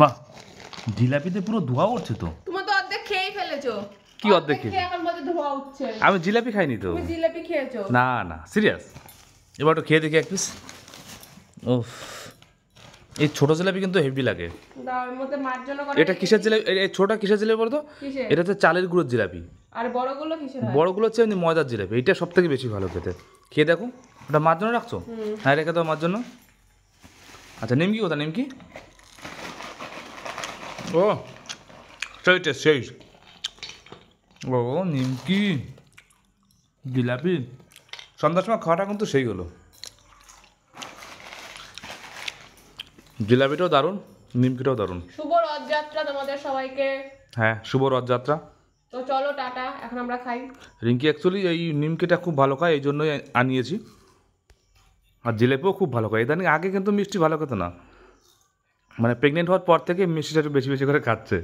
বাহ, জিলাপিতে পুরো ধোয়া উঠছে তো। তুমি তো অর্ধেক খেয়েই ফেলেছো। কি অর্ধেক খেয়ে? এখন মধ্যে ধোয়া উঠছে। আমি জিলাপি খাইনি তো। তুমি জিলাপি খেয়েছো? না না, সিরিয়াস। এবার একটু খেয়ে দেখি এক পিস। ওফ, এই ছোটো জিলাপি কিন্তু হেভি লাগে। দাও, এর মধ্যে মার্জনা করে। এটা কিসের জিলাপি? এই ছোটা কিসের জিলাপি বলতো? কিসের? এটা হচ্ছে চালের গুঁড়োর জিলাপি। আর বড়গুলো কিসের হয়? বড়গুলো হচ্ছে এমনি ময়দার জিলাপি। এটা সব থেকে বেশি ভালো খেতে। খেয়ে দেখো। ওটা মার জন্য রাখছো? হ্যাঁ, রেখে দাও মার জন্য। আচ্ছা, নিমকি কোথা? নিমকি ও সেই টেস্ট, সেই। ও নিমকি জিলাপি সন্ধ্যার সময় খাওয়াটা কিন্তু সেই হলো। জিলাপিটাও দারুণ, নিমকিটাও দারুণ। শুভ রথযাত্রা তোমাদের সবাইকে। হ্যাঁ, শুভ রথযাত্রা। তো চলো টাটা, এখন আমরা খাই। রিঙ্কি অ্যাকচুয়ালি এই নিমকিটা খুব ভালো খায়, এই জন্যই আনিয়েছি। আর জিলেপিও খুব ভালো খায়। ইদানিং আগে কিন্তু মিষ্টি ভালো খেত না, মানে প্রেগনেন্ট হওয়ার পর থেকে মিষ্টিটা একটু বেশি বেশি করে খাচ্ছে।